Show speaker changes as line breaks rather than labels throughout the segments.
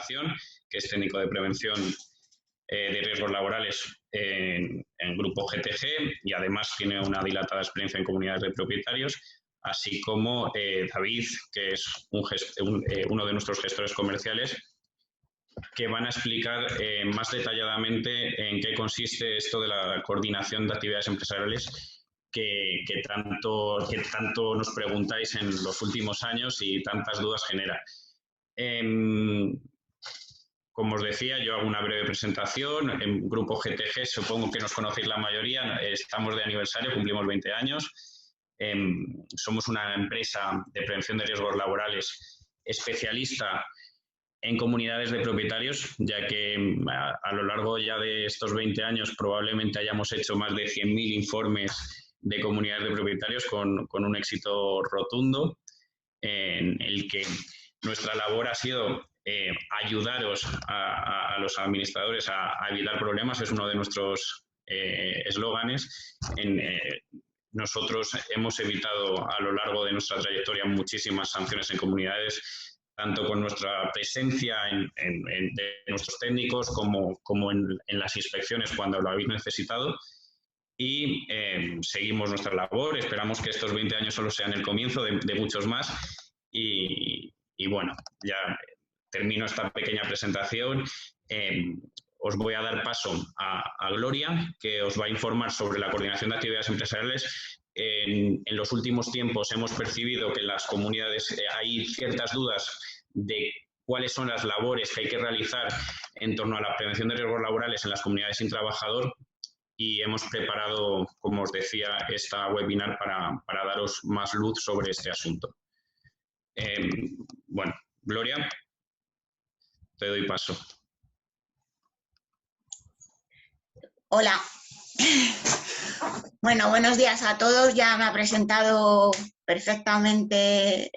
formación, que es técnico de prevención de riesgos laborales en Grupo GTG y además tiene una dilatada experiencia en comunidades de propietarios, así como David, que es uno de nuestros gestores comerciales, que van a explicar más detalladamente en qué consiste esto de la coordinación de actividades empresariales que tanto nos preguntáis en los últimos años y tantas dudas genera. Como os decía, yo hago una breve presentación. En Grupo GTG, supongo que nos conocéis la mayoría, estamos de aniversario, cumplimos 20 años. Somos una empresa de prevención de riesgos laborales especialista en comunidades de propietarios, ya que a lo largo ya de estos 20 años probablemente hayamos hecho más de 100.000 informes de comunidades de propietarios con un éxito rotundo, en el que nuestra labor ha sido ayudaros a los administradores a evitar problemas. Es uno de nuestros eslóganes. Nosotros hemos evitado a lo largo de nuestra trayectoria muchísimas sanciones en comunidades, tanto con nuestra presencia de nuestros técnicos como en las inspecciones cuando lo habéis necesitado. Y seguimos nuestra labor. Esperamos que estos 20 años solo sean el comienzo de muchos más. Y bueno, ya termino esta pequeña presentación. Os voy a dar paso a Gloria, que os va a informar sobre la coordinación de actividades empresariales. En los últimos tiempos hemos percibido que en las comunidades hay ciertas dudas de cuáles son las labores que hay que realizar en torno a la prevención de riesgos laborales en las comunidades sin trabajador, y hemos preparado, como os decía, esta webinar para daros más luz sobre este asunto. Bueno, Gloria, te doy paso.
Hola. Bueno, buenos días a todos. Ya me ha presentado perfectamente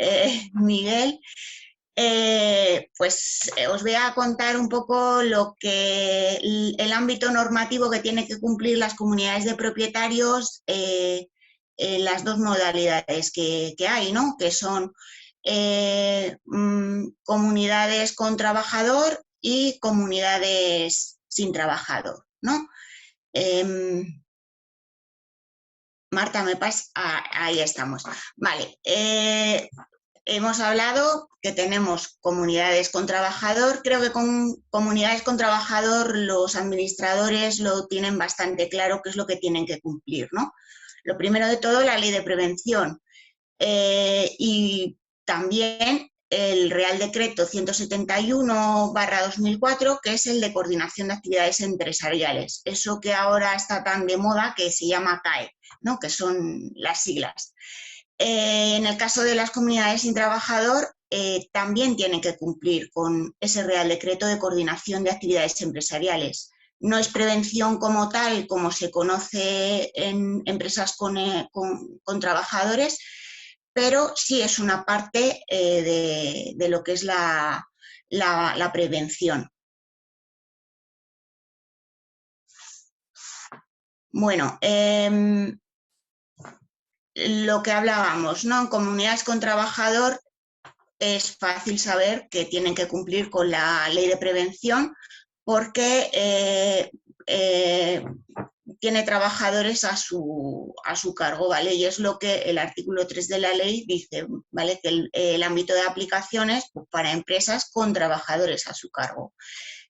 Miguel. Os voy a contar un poco lo que el ámbito normativo que tienen que cumplir las comunidades de propietarios en las dos modalidades que hay, ¿no? Que son comunidades con trabajador y comunidades sin trabajador, ¿no? Marta, me pasa. Ahí estamos. Vale. Hemos hablado que tenemos comunidades con trabajador. Creo que con comunidades con trabajador los administradores lo tienen bastante claro qué es lo que tienen que cumplir, ¿no? Lo primero de todo, la ley de prevención. Y también el Real Decreto 171/2004, que es el de coordinación de actividades empresariales. Eso que ahora está tan de moda que se llama CAE, ¿no? Que son las siglas. En el caso de las comunidades sin trabajador, también tienen que cumplir con ese Real Decreto de coordinación de actividades empresariales. No es prevención como tal, como se conoce en empresas con trabajadores, pero sí es una parte de lo que es la prevención. Bueno, lo que hablábamos, ¿no? En comunidades con trabajador es fácil saber que tienen que cumplir con la ley de prevención porque tiene trabajadores a su cargo, ¿vale? Y es lo que el artículo 3 de la ley dice, ¿vale? Que el ámbito de aplicación es para empresas con trabajadores a su cargo.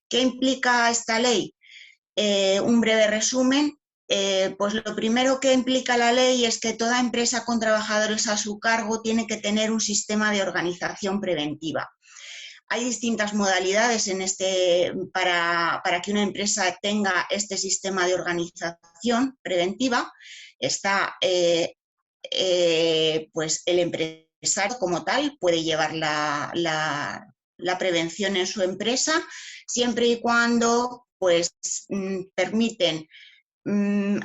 ¿Qué implica esta ley? Un breve resumen. Pues lo primero que implica la ley es que toda empresa con trabajadores a su cargo tiene que tener un sistema de organización preventiva. Hay distintas modalidades para que una empresa tenga este sistema de organización preventiva. Está pues el empresario como tal, puede llevar la prevención en su empresa, siempre y cuando pues permiten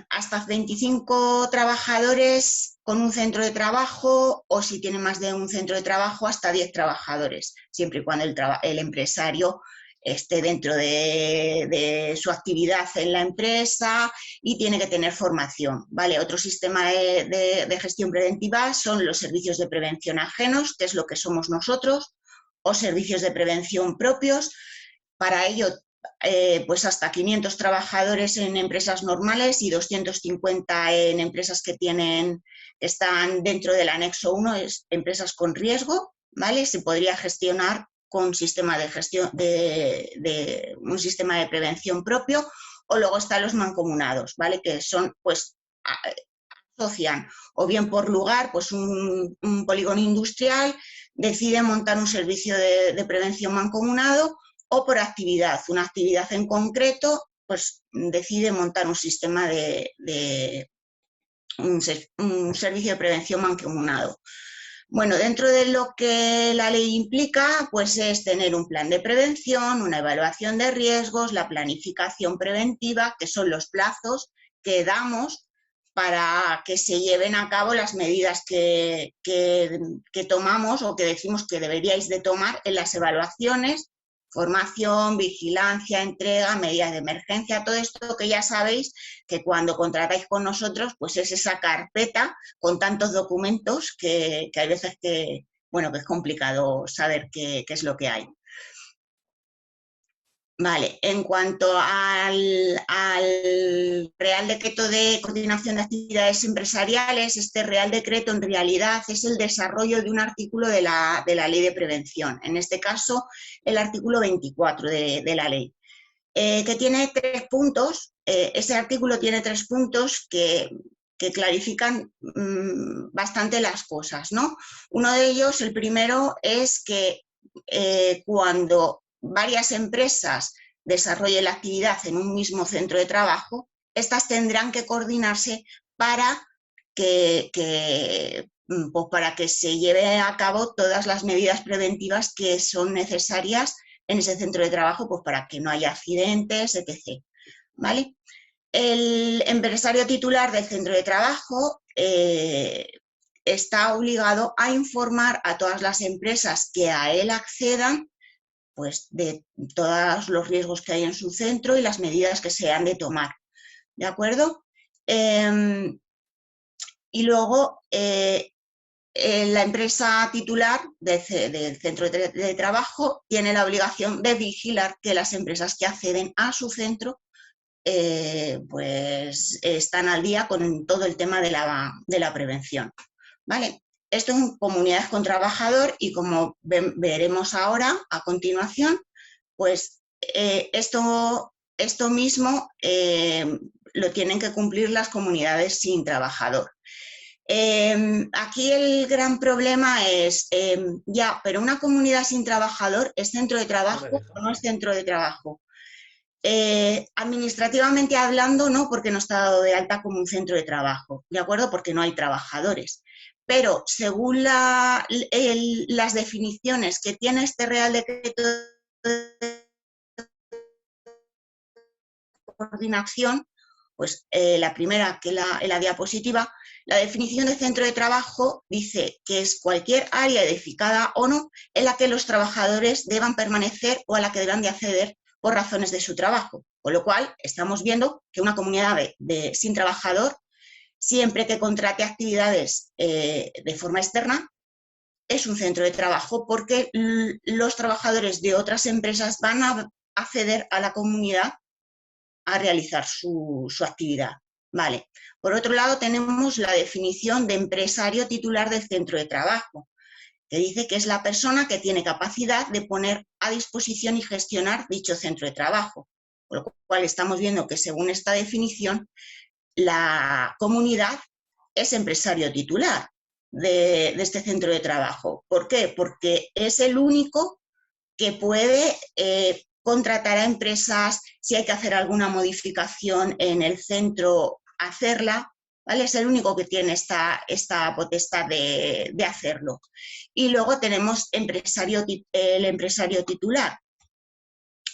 hasta 25 trabajadores con un centro de trabajo, o si tiene más de un centro de trabajo, hasta 10 trabajadores, siempre y cuando el empresario esté dentro de su actividad en la empresa y tiene que tener formación, ¿vale? Otro sistema de gestión preventiva son los servicios de prevención ajenos, que es lo que somos nosotros, o servicios de prevención propios, Para ello, pues hasta 500 trabajadores en empresas normales y 250 en empresas que están dentro del anexo 1, empresas con riesgo, ¿vale? Se podría gestionar con sistema de gestión un sistema de prevención propio, o luego están los mancomunados, ¿vale? Que son, pues, asocian o bien por lugar, pues un polígono industrial decide montar un servicio de prevención mancomunado, o por actividad, una actividad en concreto, pues decide montar un sistema un servicio de prevención mancomunado. Bueno, dentro de lo que la ley implica, pues es tener un plan de prevención, una evaluación de riesgos, la planificación preventiva, que son los plazos que damos para que se lleven a cabo las medidas que tomamos o que decimos que deberíais de tomar en las evaluaciones: formación, vigilancia, entrega, medidas de emergencia, todo esto que ya sabéis que cuando contratáis con nosotros, pues es esa carpeta con tantos documentos que hay veces que, bueno, que es complicado saber qué es lo que hay. Vale, en cuanto al Real Decreto de Coordinación de Actividades Empresariales, este Real Decreto en realidad es el desarrollo de un artículo de la Ley de Prevención, en este caso el artículo 24 de la ley, que tiene 3 puntos. Ese artículo tiene 3 puntos que clarifican bastante las cosas, ¿no? Uno de ellos, el primero, es que cuando varias empresas desarrollen la actividad en un mismo centro de trabajo, estas tendrán que coordinarse para que se lleven a cabo todas las medidas preventivas que son necesarias en ese centro de trabajo, pues para que no haya accidentes, etc. ¿Vale? El empresario titular del centro de trabajo está obligado a informar a todas las empresas que a él accedan, pues de todos los riesgos que hay en su centro y las medidas que se han de tomar, ¿de acuerdo? Y luego la empresa titular del centro de trabajo tiene la obligación de vigilar que las empresas que acceden a su centro pues están al día con todo el tema de la prevención, ¿vale? Esto en comunidades con trabajador, y como veremos ahora a continuación, pues esto mismo lo tienen que cumplir las comunidades sin trabajador. Aquí el gran problema es, pero una comunidad sin trabajador, ¿es centro de trabajo o no es centro de trabajo? Administrativamente hablando, no, porque no está dado de alta como un centro de trabajo, ¿de acuerdo? Porque no hay trabajadores. Pero según las definiciones que tiene este Real Decreto de Coordinación, pues la primera, que en la diapositiva, la definición de centro de trabajo dice que es cualquier área edificada o no en la que los trabajadores deban permanecer o a la que deban de acceder por razones de su trabajo. Con lo cual, estamos viendo que una comunidad sin trabajador, siempre que contrate actividades de forma externa, es un centro de trabajo, porque los trabajadores de otras empresas van a acceder a la comunidad a realizar su actividad. Vale. Por otro lado, tenemos la definición de empresario titular del centro de trabajo, que dice que es la persona que tiene capacidad de poner a disposición y gestionar dicho centro de trabajo. Con lo cual estamos viendo que, según esta definición, la comunidad es empresario titular de este centro de trabajo. ¿Por qué? Porque es el único que puede contratar a empresas, si hay que hacer alguna modificación en el centro, hacerla, ¿vale? Es el único que tiene esta potestad de hacerlo. Y luego tenemos el empresario titular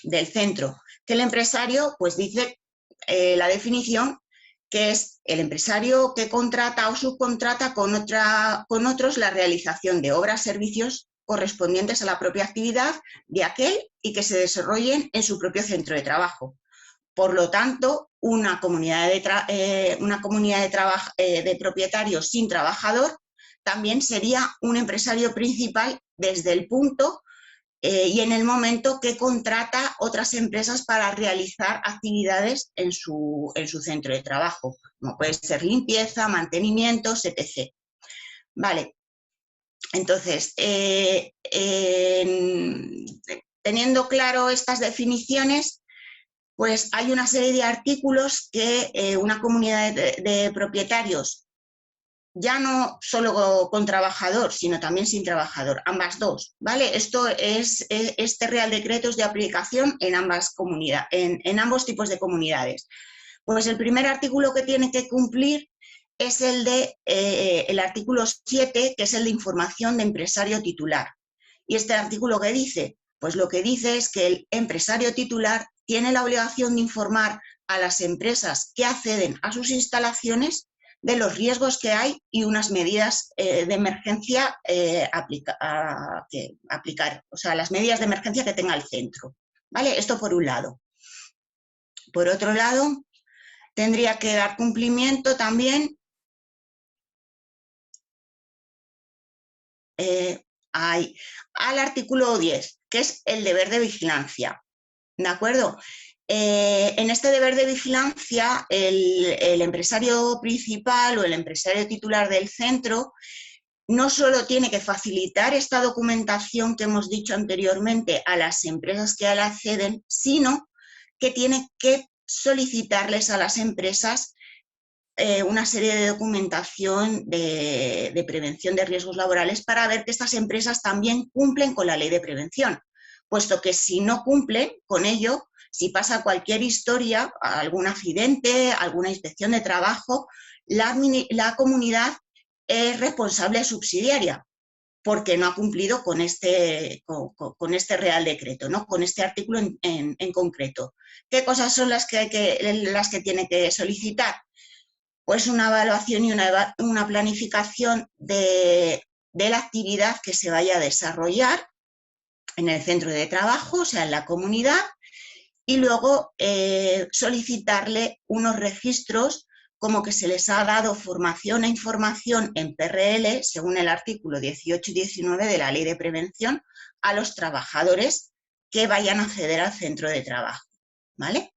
del centro, que el empresario, pues dice la definición, que es el empresario que contrata o subcontrata con otros la realización de obras, servicios correspondientes a la propia actividad de aquel y que se desarrollen en su propio centro de trabajo. Por lo tanto, una comunidad de propietarios sin trabajador también sería un empresario principal desde el punto y en el momento que contrata otras empresas para realizar actividades en su centro de trabajo, como puede ser limpieza, mantenimientos, etc. Vale, entonces, teniendo claro estas definiciones, pues hay una serie de artículos que una comunidad de propietarios, ya no solo con trabajador, sino también sin trabajador, ambas dos, ¿vale? Este Real Decreto es de aplicación en ambas comunidades, en ambos tipos de comunidades. Pues el primer artículo que tiene que cumplir es el artículo 7, que es el de información de empresario titular. ¿Y este artículo qué dice? Pues lo que dice es que el empresario titular tiene la obligación de informar a las empresas que acceden a sus instalaciones de los riesgos que hay y unas medidas de emergencia aplicar, o sea, las medidas de emergencia que tenga el centro, ¿vale? Esto por un lado. Por otro lado, tendría que dar cumplimiento también al artículo 10, que es el deber de vigilancia, ¿de acuerdo? En este deber de vigilancia, el empresario principal o el empresario titular del centro no solo tiene que facilitar esta documentación que hemos dicho anteriormente a las empresas que a la acceden, sino que tiene que solicitarles a las empresas una serie de documentación de prevención de riesgos laborales para ver que estas empresas también cumplen con la ley de prevención, puesto que si no cumplen con ello, si pasa cualquier historia, algún accidente, alguna inspección de trabajo, la comunidad es responsable subsidiaria, porque no ha cumplido con este Real Decreto, ¿no? Con este artículo en concreto. ¿Qué cosas son las que tiene que solicitar? Pues una evaluación y una planificación de la actividad que se vaya a desarrollar en el centro de trabajo, o sea, en la comunidad, y luego solicitarle unos registros como que se les ha dado formación e información en PRL, según el artículo 18 y 19 de la Ley de Prevención, a los trabajadores que vayan a acceder al centro de trabajo, ¿vale?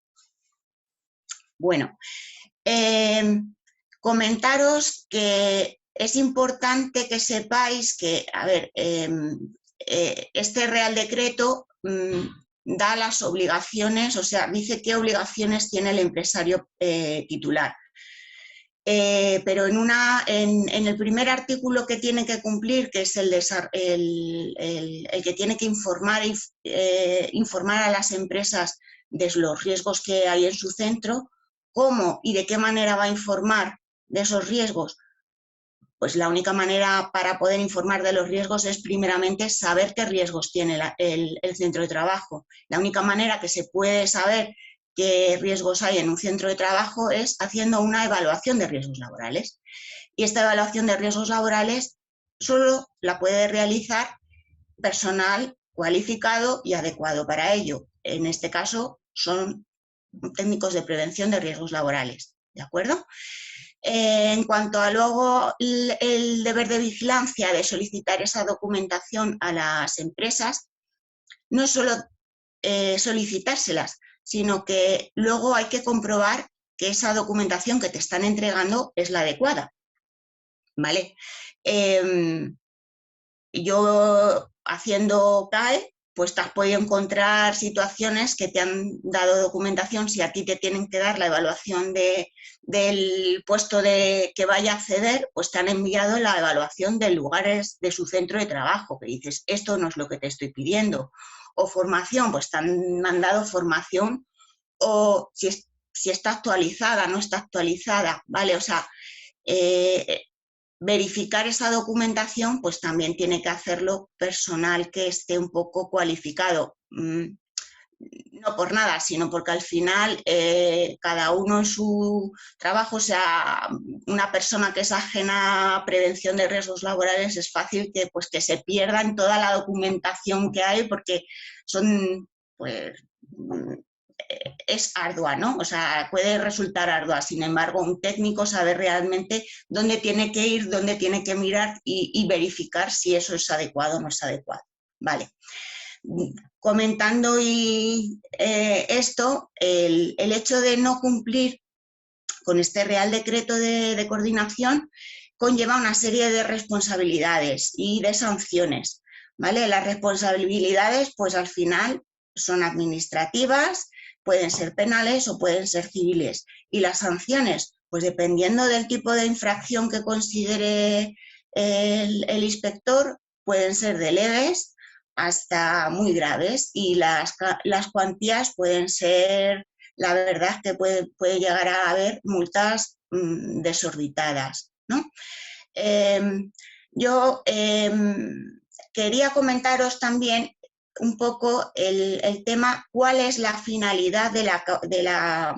Bueno, comentaros que es importante que sepáis que, a ver, este Real Decreto da las obligaciones, o sea, dice qué obligaciones tiene el empresario titular. Pero en el primer artículo que tiene que cumplir, que es el que tiene que informar a las empresas de los riesgos que hay en su centro, cómo y de qué manera va a informar de esos riesgos. Pues la única manera para poder informar de los riesgos es primeramente saber qué riesgos tiene el centro de trabajo. La única manera que se puede saber qué riesgos hay en un centro de trabajo es haciendo una evaluación de riesgos laborales. Y esta evaluación de riesgos laborales solo la puede realizar personal cualificado y adecuado para ello. En este caso son técnicos de prevención de riesgos laborales, ¿de acuerdo? En cuanto a luego el deber de vigilancia de solicitar esa documentación a las empresas, no es solo solicitárselas, sino que luego hay que comprobar que esa documentación que te están entregando es la adecuada, ¿vale? Yo haciendo CAE, pues te has podido encontrar situaciones que te han dado documentación, si a ti te tienen que dar la evaluación del puesto que vaya a acceder, pues te han enviado la evaluación de lugares de su centro de trabajo, que dices, esto no es lo que te estoy pidiendo. O formación, pues te han mandado formación, o si está actualizada, no está actualizada, ¿vale? O sea, verificar esa documentación, pues también tiene que hacerlo personal que esté un poco cualificado. No por nada, sino porque al final cada uno en su trabajo, o sea, una persona que es ajena a prevención de riesgos laborales, es fácil que se pierda en toda la documentación que hay, porque son, pues, es ardua, ¿no? O sea, puede resultar ardua. Sin embargo, un técnico sabe realmente dónde tiene que ir, dónde tiene que mirar y verificar si eso es adecuado o no es adecuado. Vale. comentando esto, el hecho de no cumplir con este Real Decreto de coordinación conlleva una serie de responsabilidades y de sanciones, ¿vale? Las responsabilidades, pues al final son administrativas, pueden ser penales o pueden ser civiles. Y las sanciones, pues dependiendo del tipo de infracción que considere el inspector, pueden ser de leves hasta muy graves, y las cuantías pueden ser, la verdad, que puede llegar a haber multas desorbitadas, ¿no? Yo quería comentaros también un poco el tema, cuál es la finalidad de la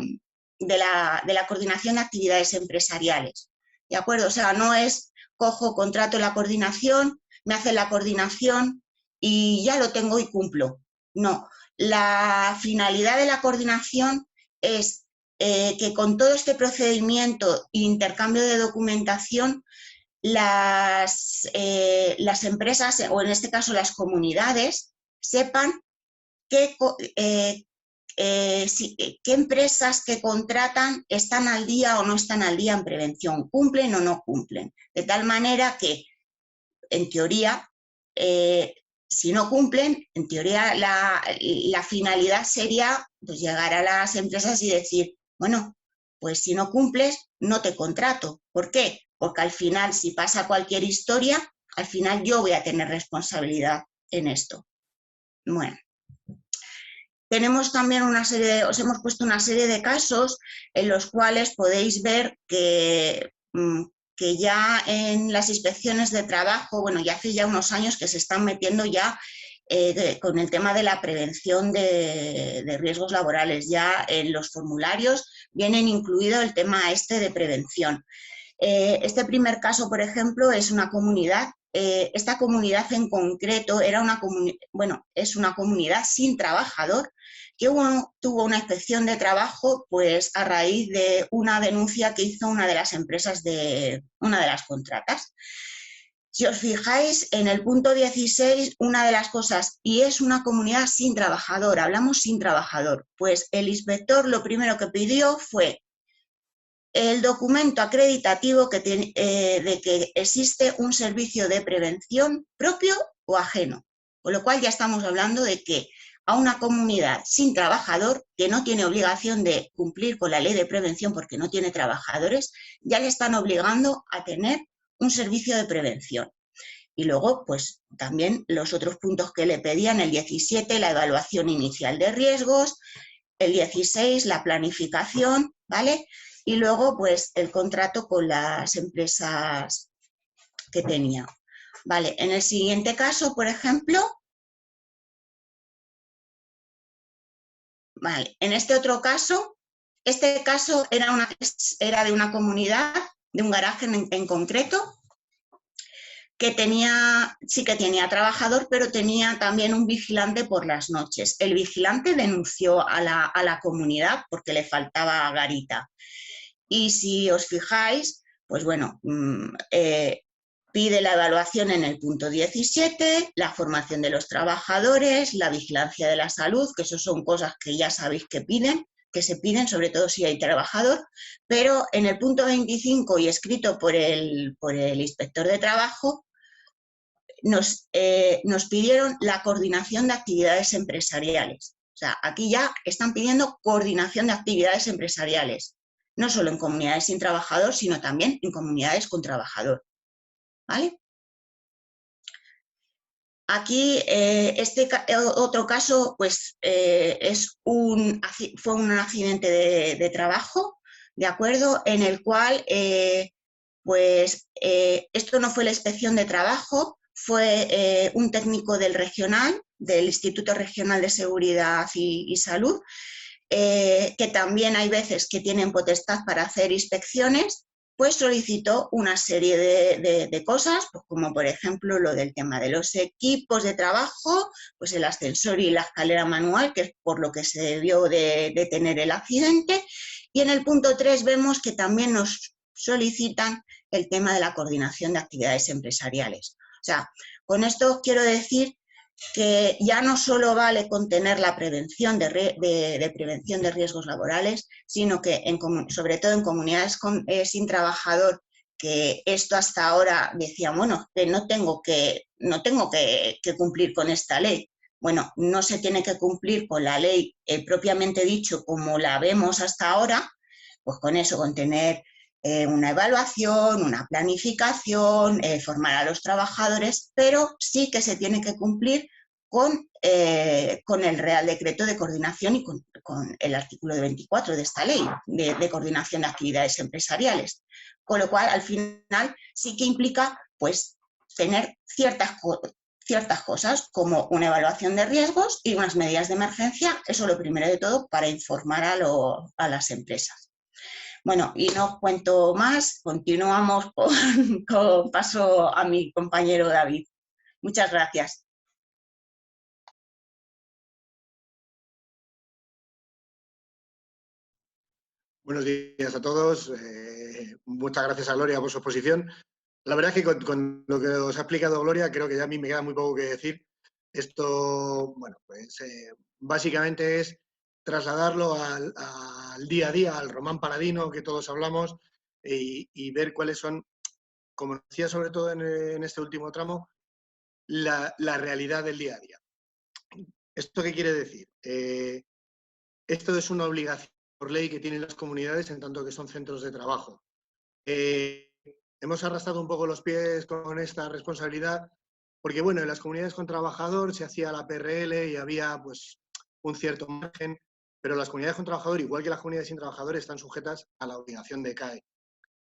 coordinación de actividades empresariales, ¿de acuerdo? O sea, no es cojo, contrato la coordinación, me hacen la coordinación y ya lo tengo y cumplo. No, la finalidad de la coordinación es que con todo este procedimiento e intercambio de documentación, las empresas, o en este caso las comunidades, sepan qué empresas que contratan están al día o no están al día en prevención, cumplen o no cumplen. De tal manera que, en teoría, si no cumplen, en teoría la finalidad sería, pues, llegar a las empresas y decir, bueno, pues si no cumples, no te contrato. ¿Por qué? Porque al final, si pasa cualquier historia, al final yo voy a tener responsabilidad en esto. Bueno, tenemos también os hemos puesto una serie de casos en los cuales podéis ver que ya en las inspecciones de trabajo, bueno, ya hace ya unos años que se están metiendo ya con el tema de la prevención de riesgos laborales. Ya en los formularios vienen incluido el tema este de prevención. Este primer caso, por ejemplo, es una comunidad. Esta comunidad en concreto es una comunidad sin trabajador que tuvo una inspección de trabajo, pues a raíz de una denuncia que hizo una de las empresas de una de las contratas. Si os fijáis en el punto 16, una de las cosas, y es una comunidad sin trabajador, hablamos sin trabajador, pues el inspector lo primero que pidió fue el documento acreditativo de que existe un servicio de prevención propio o ajeno, con lo cual ya estamos hablando de que a una comunidad sin trabajador, que no tiene obligación de cumplir con la ley de prevención porque no tiene trabajadores, ya le están obligando a tener un servicio de prevención. Y luego, pues también los otros puntos que le pedían, el 17, la evaluación inicial de riesgos, el 16, la planificación, ¿vale? Y luego, pues, el contrato con las empresas que tenía. Vale, en el siguiente caso, por ejemplo, vale, en este otro caso, este caso era de una comunidad, de un garaje en concreto, que sí que tenía trabajador, pero tenía también un vigilante por las noches. El vigilante denunció a la comunidad porque le faltaba garita. Y si os fijáis, pues bueno, pide la evaluación en el punto 17, la formación de los trabajadores, la vigilancia de la salud, que eso son cosas que ya sabéis que se piden, sobre todo si hay trabajador, pero en el punto 25 y escrito por el inspector de trabajo, nos pidieron la coordinación de actividades empresariales. O sea, aquí ya están pidiendo coordinación de actividades empresariales, no solo en comunidades sin trabajador, sino también en comunidades con trabajador. ¿Vale? Aquí, este otro caso, pues, fue un accidente de trabajo, ¿de acuerdo? En el cual, pues, esto no fue la inspección de trabajo, fue un técnico del Instituto Regional de Seguridad y Salud, que también hay veces que tienen potestad para hacer inspecciones, pues solicitó una serie de cosas, pues como por ejemplo lo del tema de los equipos de trabajo, pues el ascensor y la escalera manual, que es por lo que se debió de tener el accidente. Y en el punto 3 vemos que también nos solicitan el tema de la coordinación de actividades empresariales. O sea, con esto quiero decir que ya no solo vale con tener la prevención de prevención de riesgos laborales, sino que sobre todo en comunidades sin trabajador, que esto hasta ahora decían, bueno, que no tengo que cumplir con esta ley. Bueno, no se tiene que cumplir con la ley propiamente dicho como la vemos hasta ahora, pues con eso, con tener una evaluación, una planificación, formar a los trabajadores, pero sí que se tiene que cumplir con el Real Decreto de Coordinación y con el artículo 24 de esta ley de coordinación de actividades empresariales. Con lo cual, al final, sí que implica pues, tener ciertas cosas como una evaluación de riesgos y unas medidas de emergencia, eso lo primero de todo, para informar a las empresas. Bueno, y no cuento más, continuamos con paso a mi compañero David. Muchas gracias.
Buenos días a todos. Muchas gracias a Gloria por su exposición. La verdad es que con lo que os ha explicado Gloria, creo que ya a mí me queda muy poco que decir. Esto, bueno, pues básicamente es trasladarlo al día a día, al Román Paladino que todos hablamos y ver cuáles son, como decía sobre todo en este último tramo, la realidad del día a día. ¿Esto qué quiere decir? Esto es una obligación por ley que tienen las comunidades en tanto que son centros de trabajo. Hemos arrastrado un poco los pies con esta responsabilidad porque, bueno, en las comunidades con trabajador se hacía la PRL y había pues un cierto margen, pero las comunidades con trabajador, igual que las comunidades sin trabajador, están sujetas a la obligación de CAE.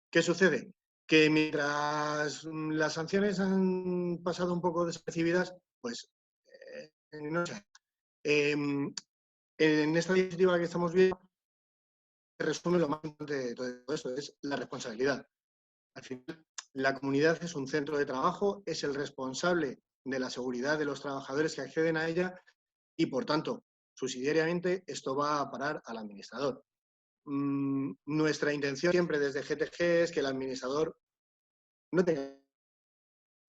¿Qué sucede? Que mientras las sanciones han pasado un poco desapercibidas, pues no sé. En esta diapositiva que estamos viendo se resume lo más importante de todo esto, es la responsabilidad. Al final, la comunidad es un centro de trabajo, es el responsable de la seguridad de los trabajadores que acceden a ella y, por tanto, subsidiariamente, esto va a parar al administrador. Nuestra intención siempre desde GTG es que el administrador no tenga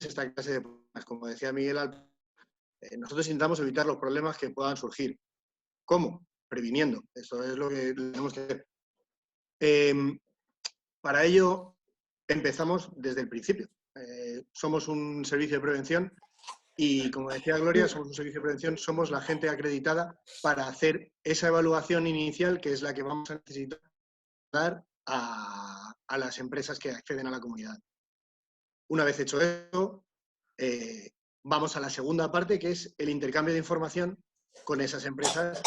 esta clase de problemas. Como decía Miguel, nosotros intentamos evitar los problemas que puedan surgir. ¿Cómo? Previniendo. Eso es lo que tenemos que hacer. Para ello, empezamos desde el principio. Somos un servicio de prevención y, como decía Gloria, somos un servicio de prevención, somos la gente acreditada para hacer esa evaluación inicial que es la que vamos a necesitar dar a las empresas que acceden a la comunidad. Una vez hecho eso, vamos a la segunda parte, que es el intercambio de información con esas empresas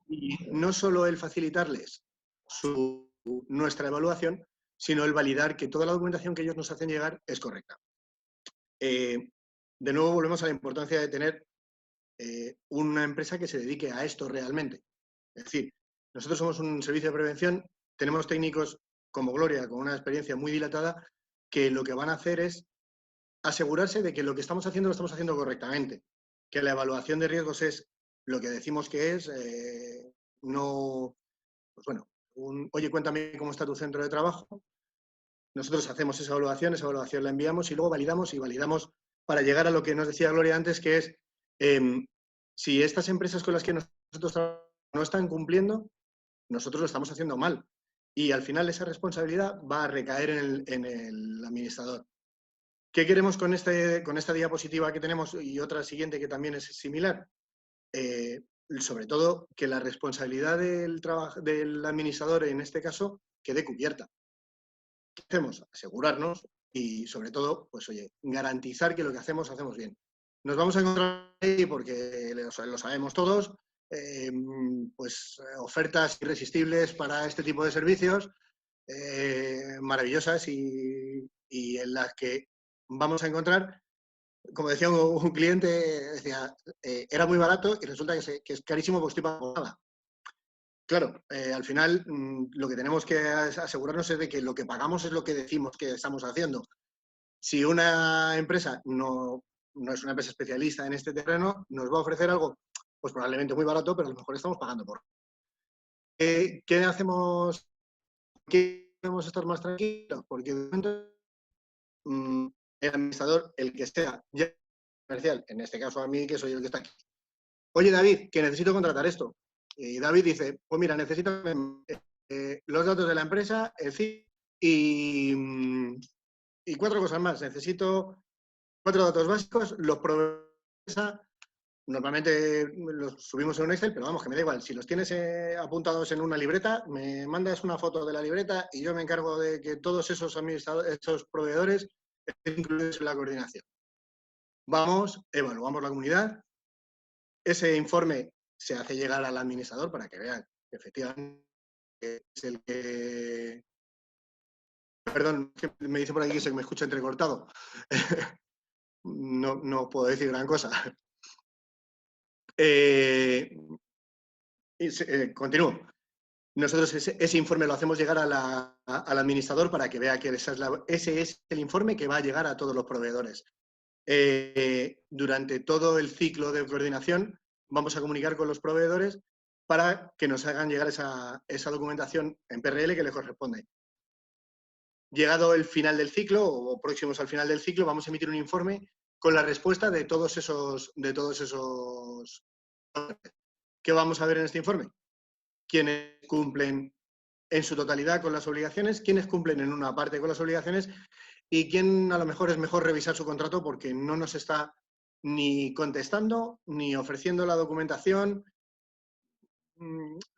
y no solo el facilitarles nuestra evaluación, sino el validar que toda la documentación que ellos nos hacen llegar es correcta. De nuevo volvemos a la importancia de tener una empresa que se dedique a esto realmente. Es decir, nosotros somos un servicio de prevención, tenemos técnicos como Gloria, con una experiencia muy dilatada, que lo que van a hacer es asegurarse de que lo que estamos haciendo lo estamos haciendo correctamente, que la evaluación de riesgos es lo que decimos que es, no, pues bueno, oye, cuéntame cómo está tu centro de trabajo. Nosotros hacemos esa evaluación la enviamos y luego validamos y validamos para llegar a lo que nos decía Gloria antes, que es si estas empresas con las que nosotros trabajamos no están cumpliendo, nosotros lo estamos haciendo mal. Y al final esa responsabilidad va a recaer en el administrador. ¿Qué queremos con esta diapositiva que tenemos y otra siguiente que también es similar? Sobre todo que la responsabilidad del administrador en este caso quede cubierta. ¿Qué hacemos? Asegurarnos y sobre todo, pues oye, garantizar que lo que hacemos bien. Nos vamos a encontrar ahí, porque lo sabemos todos, pues ofertas irresistibles para este tipo de servicios, maravillosas y en las que vamos a encontrar, como decía un cliente, decía, era muy barato y resulta que es carísimo porque estoy pagando nada. Claro, al final lo que tenemos que asegurarnos es de que lo que pagamos es lo que decimos que estamos haciendo. Si una empresa no es una empresa especialista en este terreno, nos va a ofrecer algo, pues probablemente muy barato, pero a lo mejor estamos pagando por. ¿Qué hacemos? ¿Qué podemos estar más tranquilos? Porque de momento el administrador, el que sea, ya comercial, en este caso a mí, que soy el que está aquí. Oye, David, que necesito contratar esto. Y David dice, pues mira, necesito los datos de la empresa, el CIF y 4 cosas más. Necesito 4 datos básicos, los proveedores. Normalmente los subimos en un Excel, pero vamos, que me da igual. Si los tienes apuntados en una libreta, me mandas una foto de la libreta y yo me encargo de que todos esos esos proveedores estén incluidos en la coordinación. Vamos, evaluamos la comunidad. Ese informe se hace llegar al administrador para que vean que efectivamente es el que... Perdón, me dice por aquí que se me escucha entrecortado. No puedo decir gran cosa. Continúo. Nosotros ese informe lo hacemos llegar al administrador para que vea que ese es el informe que va a llegar a todos los proveedores. Durante todo el ciclo de coordinación vamos a comunicar con los proveedores para que nos hagan llegar esa documentación en PRL que les corresponde. Llegado el final del ciclo o próximos al final del ciclo, vamos a emitir un informe con la respuesta de todos esos. ¿Qué vamos a ver en este informe? Quiénes cumplen en su totalidad con las obligaciones, quiénes cumplen en una parte con las obligaciones y quién a lo mejor es mejor revisar su contrato porque no nos está ni contestando ni ofreciendo la documentación.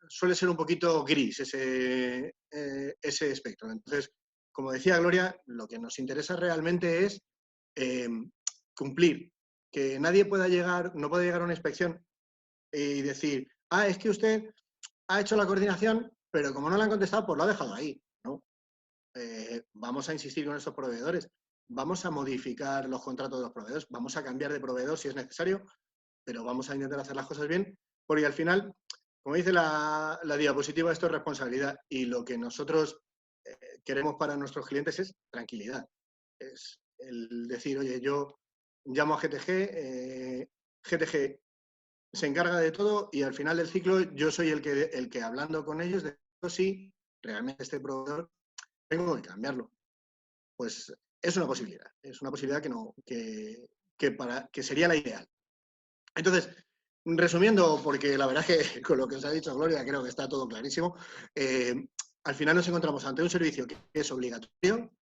Suele ser un poquito gris ese espectro. Entonces, como decía Gloria, lo que nos interesa realmente es cumplir, que nadie pueda no puede llegar a una inspección y decir, es que usted ha hecho la coordinación, pero como no le han contestado, pues lo ha dejado ahí, ¿no? Vamos a insistir con estos proveedores, vamos a modificar los contratos de los proveedores, vamos a cambiar de proveedor si es necesario, pero vamos a intentar hacer las cosas bien, porque al final, como dice la diapositiva, esto es responsabilidad y lo que nosotros queremos para nuestros clientes es tranquilidad. Es el decir, oye, yo llamo a GTG, GTG se encarga de todo y al final del ciclo yo soy el que hablando con ellos, de si realmente este proveedor tengo que cambiarlo. Pues es una posibilidad que sería la ideal. Entonces, resumiendo, porque la verdad es que con lo que os ha dicho Gloria creo que está todo clarísimo, al final nos encontramos ante un servicio que es obligatorio,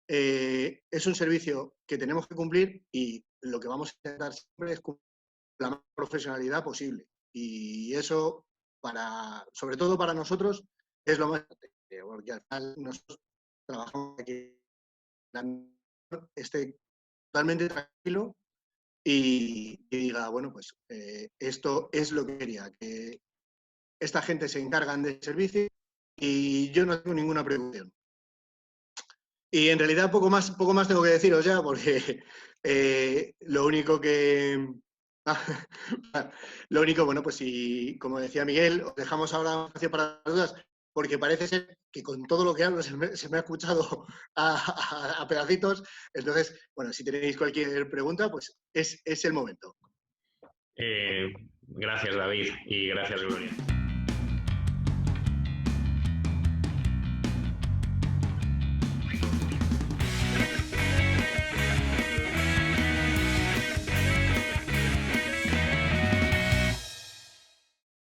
es un servicio que tenemos que cumplir y lo que vamos a intentar siempre es cumplir la más profesionalidad posible. Y eso, sobre todo para nosotros, es lo más importante, porque al final nosotros trabajamos aquí, esté totalmente tranquilo y diga, bueno, pues esto es lo que quería, que esta gente se encargan del servicio y yo no tengo ninguna preocupación. Y en realidad poco más tengo que deciros ya, porque lo único, bueno, pues si, como decía Miguel, os dejamos ahora un espacio para dudas, porque parece ser que con todo lo que hablo se me ha escuchado a pedacitos. Entonces, bueno, si tenéis cualquier pregunta, pues es el momento.
Gracias, David, y gracias, Gloria.